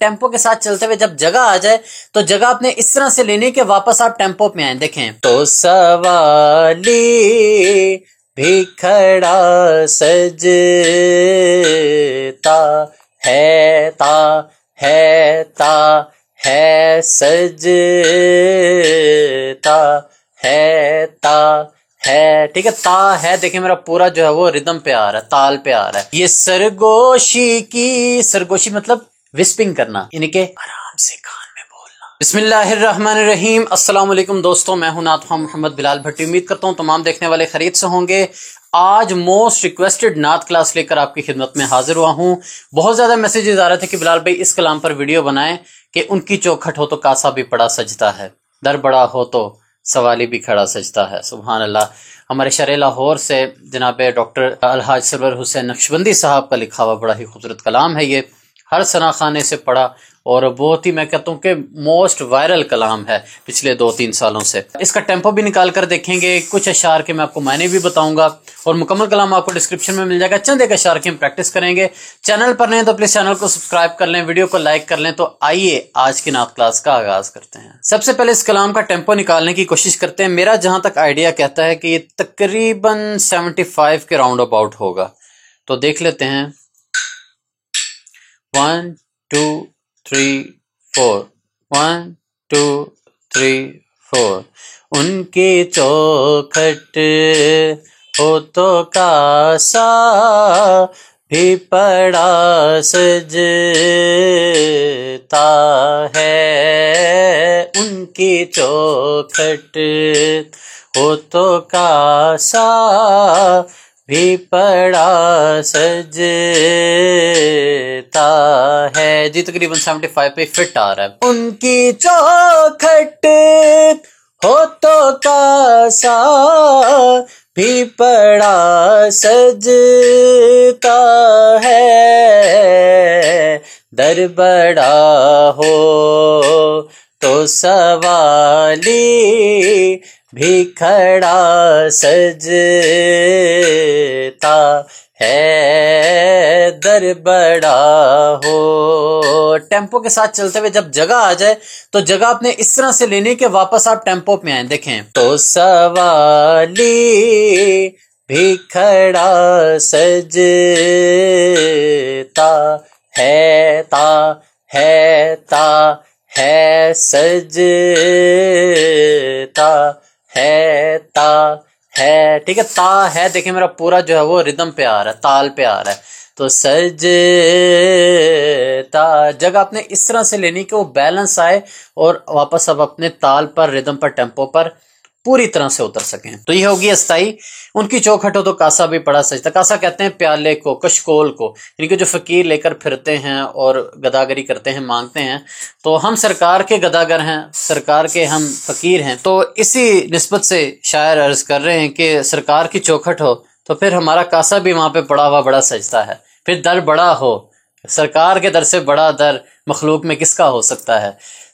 Tempo کے ساتھ چلتے ہوئے جب جگہ آ جائے تو جگہ اپنے اس طرح سے لینے کے واپس آپ ٹیمپو پہ آئیں. دیکھیں تو سوالی بھی کھڑا سجتا ہے تا ہے سجتا ہے تا ہے. ٹھیک ہے، تا ہے. دیکھیں میرا پورا جو ہے وہ ردم پہ آ رہا ہے، تال پہ آ رہا ہے. یہ سرگوشی مطلب وسپنگ کرنا، یعنی کہ آرام سے کان میں بولنا. بسم اللہ الرحمن الرحیم. السلام علیکم دوستوں، میں ہوں نعت خواں محمد بلال بھٹی. امید کرتا ہوں تمام دیکھنے والے خیریت سے ہوں گے. آج موسٹ ریکویسٹڈ نعت کلاس لے کر آپ کی خدمت میں حاضر ہوا ہوں. بہت زیادہ میسیجز آ رہے تھے کہ بلال بھائی اس کلام پر ویڈیو بنائیں کہ ان کی چوکھٹ ہو تو کاسا بھی پڑا سجتا ہے، در بڑا ہو تو سوالی بھی کھڑا سجتا ہے. سبحان اللہ. ہمارے شرع لاہور سے جناب ڈاکٹر الحاج سرور حسین نقشبندی صاحب کا لکھا ہوا بڑا ہی خوبصورت کلام ہے. یہ ہر ثنا خانے سے پڑھا اور بہت ہی، میں کہتا ہوں کہ موسٹ وائرل کلام ہے پچھلے 2-3 سالوں سے. اس کا ٹیمپو بھی نکال کر دیکھیں گے، کچھ اشعار کے میں آپ کو معنی بھی بتاؤں گا اور مکمل کلام آپ کو ڈسکرپشن میں مل جائے گا. چند ایک اشعار کی ہم پریکٹس کریں گے. چینل پر نہیں تو پلیز چینل کو سبسکرائب کر لیں، ویڈیو کو لائک کر لیں. تو آئیے آج کی نعت کلاس کا آغاز کرتے ہیں. سب سے پہلے اس کلام کا ٹیمپو نکالنے کی کوشش کرتے ہیں. میرا جہاں تک آئیڈیا کہتا ہے کہ یہ تقریباً 75 کے راؤنڈ اباؤٹ ہوگا. تو دیکھ لیتے ہیں. 1 2 3 4 1 2 3 4. ان کی چوکھٹ ہو تو کاسا بھی پڑا سجتا ہے. ان کی چوکھٹ ہو تو کاسا بھی پڑا سجتا ہے. جی تقریباً 75 پہ فٹ آ رہا ہے. ان کی چوکھٹ ہو تو کاسا بھی پڑا سجتا ہے. در بڑا ہو تو سوالی بھی کھڑا سجتا ہے. در بڑا ہو. ٹیمپو کے ساتھ چلتے ہوئے جب جگہ آ جائے تو جگہ اپنے اس طرح سے لینے کے واپس آپ ٹیمپو پہ آئیں. دیکھیں تو سوالی بھی کھڑا سجتا ہے تا ہے سجتا ہے تا ہے. ٹھیک ہے، تا ہے. دیکھیں میرا پورا جو ہے وہ ردم پہ آ رہا ہے، تال پہ آ رہا ہے. تو سجتا جگہ اپنے اس طرح سے لینی کہ وہ بیلنس آئے اور واپس اب اپنے تال پر، ردم پر، ٹیمپو پر پوری طرح سے اتر سکیں. تو یہ ہوگی استائی. ان کی چوکھٹ ہو تو کاسا بھی پڑا سجتا. کاسا کہتے ہیں پیالے کو، کشکول کو، یعنی کہ جو فقیر لے کر پھرتے ہیں اور گداگری کرتے ہیں، مانگتے ہیں. تو ہم سرکار کے گداگر ہیں، سرکار کے ہم فقیر ہیں. تو اسی نسبت سے شاعر عرض کر رہے ہیں کہ سرکار کی چوکھٹ ہو تو پھر ہمارا کاسا بھی وہاں پہ پڑا ہوا بڑا سجتا ہے. پھر در بڑا ہو، سرکار کے در سے بڑا در مخلوق میں کس کا ہو سکتا ہے.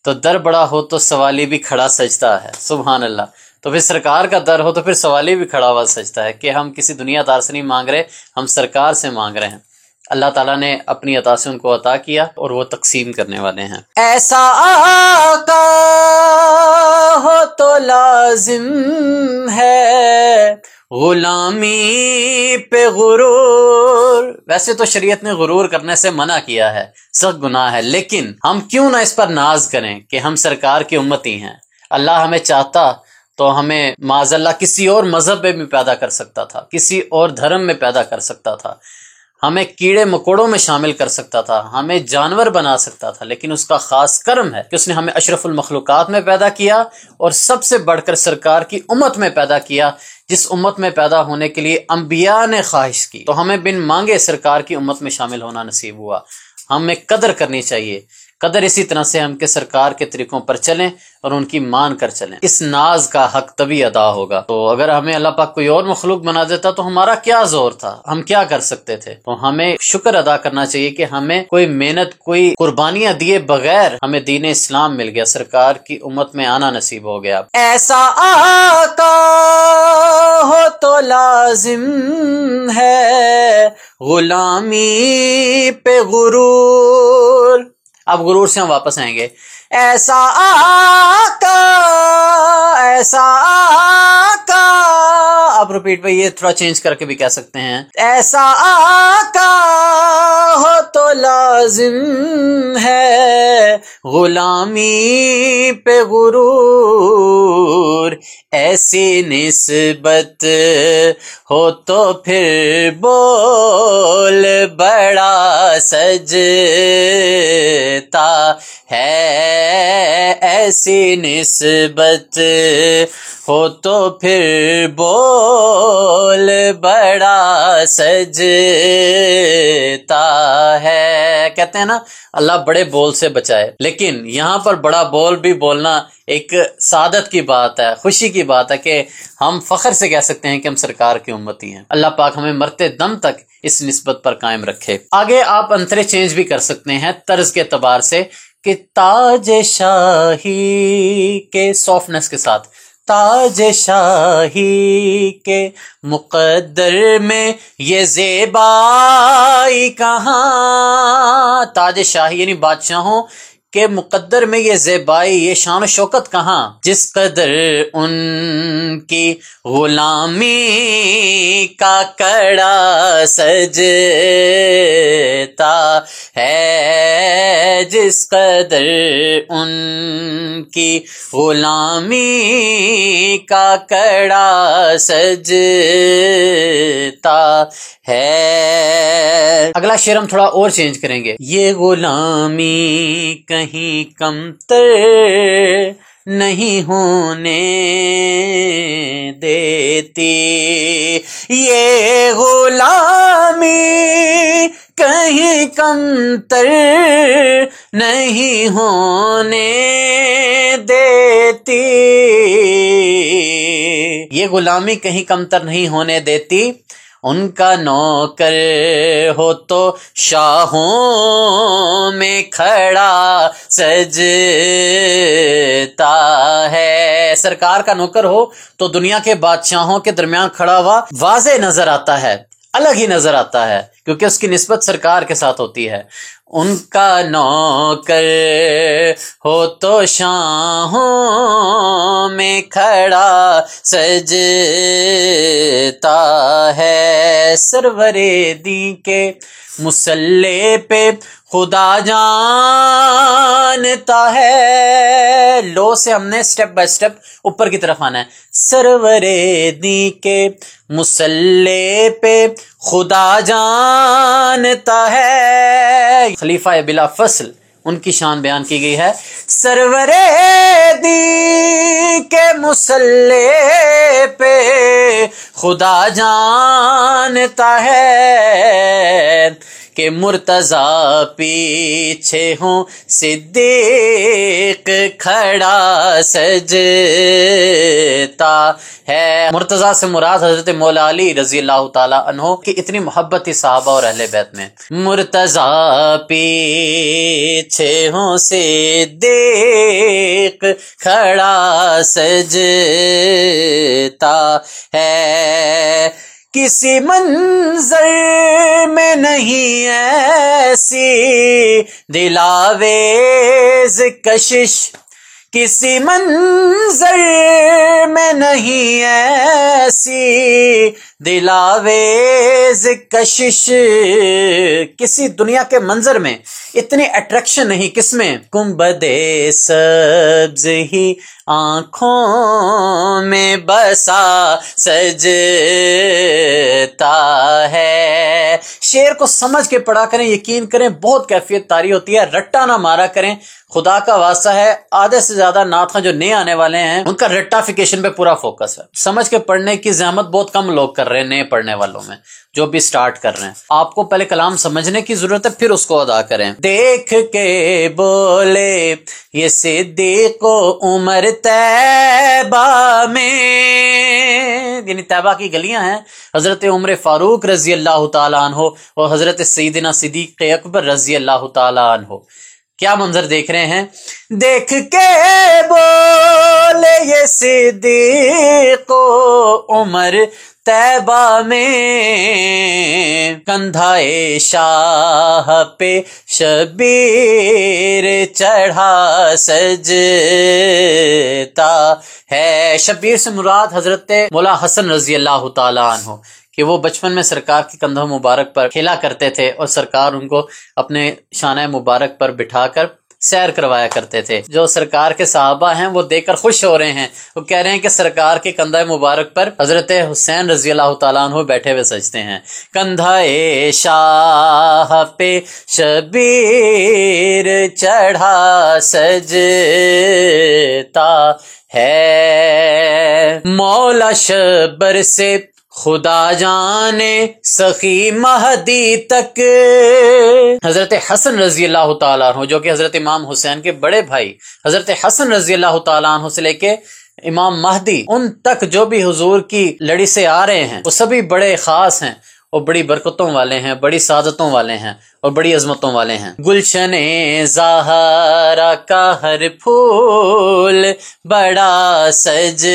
تو در بڑا ہو تو سوالی بھی کھڑا سجتا ہے. سبحان اللہ. تو پھر سرکار کا در ہو تو پھر سوالی بھی کھڑا ہوا سجتا ہے کہ ہم کسی دنیا دار سے نہیں مانگ رہے، ہم سرکار سے مانگ رہے ہیں. اللہ تعالیٰ نے اپنی عطا سے ان کو عطا کیا اور وہ تقسیم کرنے والے ہیں. ایسا آقا ہو تو لازم ہے غلامی پہ غرور. ویسے تو شریعت نے غرور کرنے سے منع کیا ہے، سخت گناہ ہے، لیکن ہم کیوں نہ اس پر ناز کریں کہ ہم سرکار کی امتی ہیں. اللہ ہمیں چاہتا تو ہمیں معاذ اللہ کسی اور مذہب میں بھی پیدا کر سکتا تھا، کسی اور دھرم میں پیدا کر سکتا تھا، ہمیں کیڑے مکوڑوں میں شامل کر سکتا تھا، ہمیں جانور بنا سکتا تھا. لیکن اس کا خاص کرم ہے کہ اس نے ہمیں اشرف المخلوقات میں پیدا کیا اور سب سے بڑھ کر سرکار کی امت میں پیدا کیا، جس امت میں پیدا ہونے کے لیے انبیاء نے خواہش کی. تو ہمیں بن مانگے سرکار کی امت میں شامل ہونا نصیب ہوا. ہمیں قدر کرنی چاہیے. قدر اسی طرح سے ہم کہ سرکار کے طریقوں پر چلیں اور ان کی مان کر چلیں. اس ناز کا حق تبھی ادا ہوگا. تو اگر ہمیں اللہ پاک کوئی اور مخلوق بنا دیتا تو ہمارا کیا زور تھا، ہم کیا کر سکتے تھے. تو ہمیں شکر ادا کرنا چاہیے کہ ہمیں کوئی محنت، کوئی قربانیاں دیے بغیر ہمیں دین اسلام مل گیا، سرکار کی امت میں آنا نصیب ہو گیا. ایسا آقا ہو تو لازم ہے غلامی پہ غرور. اب غرور سے ہم واپس آئیں گے. ایسا آقا ایسا آقا. اب ریپیٹ پہ یہ تھوڑا چینج کر کے بھی کہہ سکتے ہیں. ایسا آقا ہو تو لازم ہے غلامی پہ غرور. ایسی نسبت ہو تو پھر بول بڑا سجتا ہے. ایسی نسبت ہو تو پھر بول بڑا سجتا ہے. کہتے ہیں نا اللہ بڑے بول سے بچائے، لیکن یہاں پر بڑا بول بھی بولنا ایک سعادت کی بات ہے، خوشی کی بات ہے کہ ہم فخر سے کہہ سکتے ہیں کہ ہم سرکار کی امتی ہیں. اللہ پاک ہمیں مرتے دم تک اس نسبت پر قائم رکھے. آگے آپ انترے چینج بھی کر سکتے ہیں طرز کے اعتبار سے کہ تاج شاہی کے سافٹنس کے ساتھ، تاج شاہی کے مقدر میں یہ زیبائی کہاں. تاج شاہی یعنی بادشاہوں کہ مقدر میں یہ زیبائی، یہ شان و شوکت کہاں، جس قدر ان کی غلامی کا کڑا سجتا ہے. جس قدر ان کی غلامی کا کڑا سجتا ہے. اگلا شعر ہم تھوڑا اور چینج کریں گے. یہ غلامی کہیں کمتر نہیں ہونے دیتی. یہ غلامی کہیں کمتر نہیں ہونے دیتی. یہ غلامی کہیں کمتر نہیں ہونے دیتی. ان کا نوکر ہو تو شاہوں میں کھڑا سجتا ہے. سرکار کا نوکر ہو تو دنیا کے بادشاہوں کے درمیان کھڑا ہوا واضح نظر آتا ہے، الگ ہی نظر آتا ہے، کیونکہ اس کی نسبت سرکار کے ساتھ ہوتی ہے. ان کا نوکر ہو تو شاہوں میں کھڑا سجتا ہے. سرور دی کے مسلح پہ خدا جانتا ہے. لو سے ہم نے سٹیپ بائی سٹیپ اوپر کی طرف آنا ہے. سرور دی کے مسلح پہ خدا جانتا ہے. خلیفہ بلا فصل ان کی شان بیان کی گئی ہے. سرور دی کے مسلح پہ خدا جانتا ہے کہ مرتضیٰ پیچھے ہوں صدیق کھڑا سجتا ہے. مرتضیٰ سے مراد حضرت مولا علی رضی اللہ تعالی عنہ کی اتنی محبت تھی صحابہ اور اہل بیت میں. مرتضیٰ پیچھے ہوں صدیق کھڑا سجتا ہے. کسی منظر میں نہیں ایسی دلاویز کشش. کسی منظر میں نہیں ایسی دلاویز کشش. کسی دنیا کے منظر میں اتنی اٹریکشن نہیں. کس میں؟ گنبد سبز ہی آنکھوں میں بسا سجتا ہے. شعر کو سمجھ کے پڑھا کریں، یقین کریں بہت کیفیت طاری ہوتی ہے. رٹا نہ مارا کریں، خدا کا واسطہ ہے. آدھے سے زیادہ نعت خواں جو نئے آنے والے ہیں ان کا رٹافیکیشن پہ پورا فوکس ہے. سمجھ کے پڑھنے کی زحمت بہت کم لوگ کر رہے ہیں نئے پڑھنے والوں میں، جو بھی سٹارٹ کر رہے ہیں. آپ کو پہلے کلام سمجھنے کی ضرورت ہے، پھر اس کو ادا کریں. دیکھ کے بولے یہ صدیق و عمر طیبہ میں، یعنی طیبہ کی گلیاں ہیں. حضرت عمر فاروق رضی اللہ تعالیٰ عنہ اور حضرت سیدنا صدیق اکبر رضی اللہ تعالیٰ عنہ. کیا منظر دیکھ رہے ہیں؟ دیکھ کے بولے یہ صدیق و عمر طیبہ میں کندھائے شاہ پہ شبیر چڑھا سجتا ہے۔ شبیر سے مراد حضرت مولا حسن رضی اللہ تعالیٰ عنہ کہ وہ بچپن میں سرکار کے کندھوں مبارک پر کھیلا کرتے تھے اور سرکار ان کو اپنے شانہ مبارک پر بٹھا کر سیر کروایا کرتے تھے۔ جو سرکار کے صحابہ ہیں وہ دیکھ کر خوش ہو رہے ہیں، وہ کہہ رہے ہیں کہ سرکار کے کندھے مبارک پر حضرت حسین رضی اللہ تعالیٰ عنہ بیٹھے ہوئے سجتے ہیں۔ کندھائے شاہ پہ شبیر چڑھا سجتا ہے، مولا شبر سے خدا جانے سخی مہدی تک۔ حضرت حسن رضی اللہ تعالیٰ عنہ جو کہ حضرت امام حسین کے بڑے بھائی حضرت حسن رضی اللہ تعالیٰ عنہ سے لے کے امام مہدی ان تک جو بھی حضور کی لڑی سے آ رہے ہیں وہ سبھی بڑے خاص ہیں اور بڑی برکتوں والے ہیں، بڑی سعادتوں والے ہیں اور بڑی عظمتوں والے ہیں۔ گلشن زہرا کا ہر پھول بڑا سجتا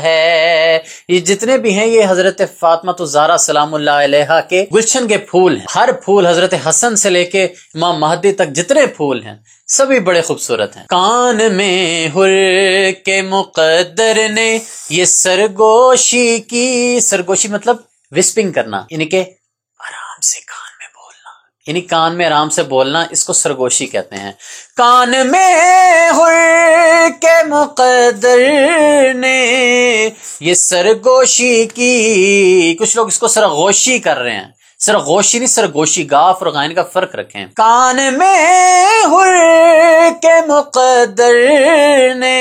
ہے۔ یہ جتنے بھی ہیں یہ حضرت فاطمہ الزہرا سلام اللہ علیہا کے گلشن کے پھول ہیں۔ ہر پھول حضرت حسن سے لے کے امام مہدی تک جتنے پھول ہیں سبھی بڑے خوبصورت ہیں۔ کان میں ہر کے مقدر نے یہ سرگوشی کی، سرگوشی مطلب وسپنگ کرنا، یعنی کہ آرام سے کان میں بولنا، یعنی کان میں آرام سے بولنا، اس کو سرگوشی کہتے ہیں۔ کان میں ہر کے مقدر نے یہ سرگوشی کی، کچھ لوگ اس کو سرغوشی کر رہے ہیں، سرغوشی نہیں سرگوشی، گاف اور غائن کا فرق رکھیں۔ کان میں ہر کے مقدر نے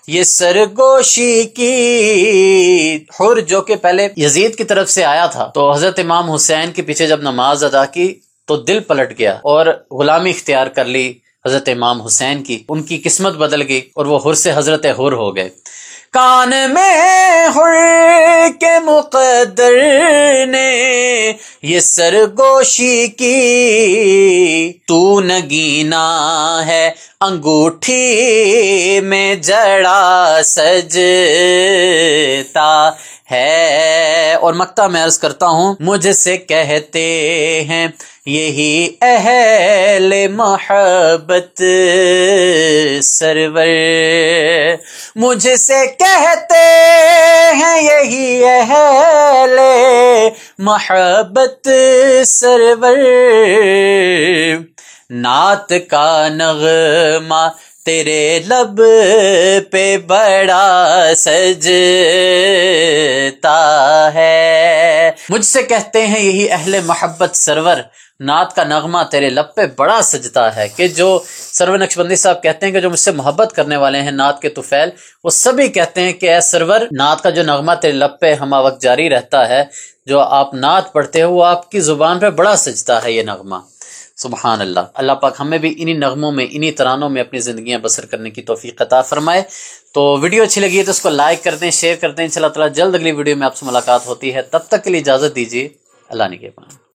یہ سرگوشی کی، حر جو کہ پہلے یزید کی طرف سے آیا تھا تو حضرت امام حسین کے پیچھے جب نماز ادا کی تو دل پلٹ گیا اور غلامی اختیار کر لی حضرت امام حسین کی، ان کی قسمت بدل گئی اور وہ حر سے حضرت حر ہو گئے۔ کان میں حر کے مقدر نے یہ سرگوشی کی، تو نگینا ہے انگوٹھی میں جڑا سجتا ہے۔ اور مقطع میں عرض کرتا ہوں، مجھ سے کہتے ہیں یہی اہل محبت سرور، مجھ سے کہتے ہیں یہی اہل محبت سرور، نعت کا نغمہ تیرے لب پہ بڑا سجتا ہے۔ مجھ سے کہتے ہیں یہی اہل محبت سرور، نعت کا نغمہ تیرے لب پہ بڑا سجتا ہے، کہ جو سرور نقشبندی صاحب کہتے ہیں کہ جو مجھ سے محبت کرنے والے ہیں نعت کے طفیل، وہ سبھی کہتے ہیں کہ اے سرور، نعت کا جو نغمہ تیرے لب پہ ہمہ وقت جاری رہتا ہے، جو آپ نعت پڑھتے ہو وہ آپ کی زبان پہ بڑا سجتا ہے یہ نغمہ۔ سبحان اللہ۔ اللہ پاک ہمیں بھی انہی نغموں میں، انہی ترانوں میں اپنی زندگیاں بسر کرنے کی توفیق عطا فرمائے۔ تو ویڈیو اچھی لگی ہے تو اس کو لائک کر دیں، شیئر کر دیں۔ انشاءاللہ تعالیٰ جلد اگلی ویڈیو میں آپ سے ملاقات ہوتی ہے، تب تک کے لیے اجازت دیجیے، اللہ نگہبان۔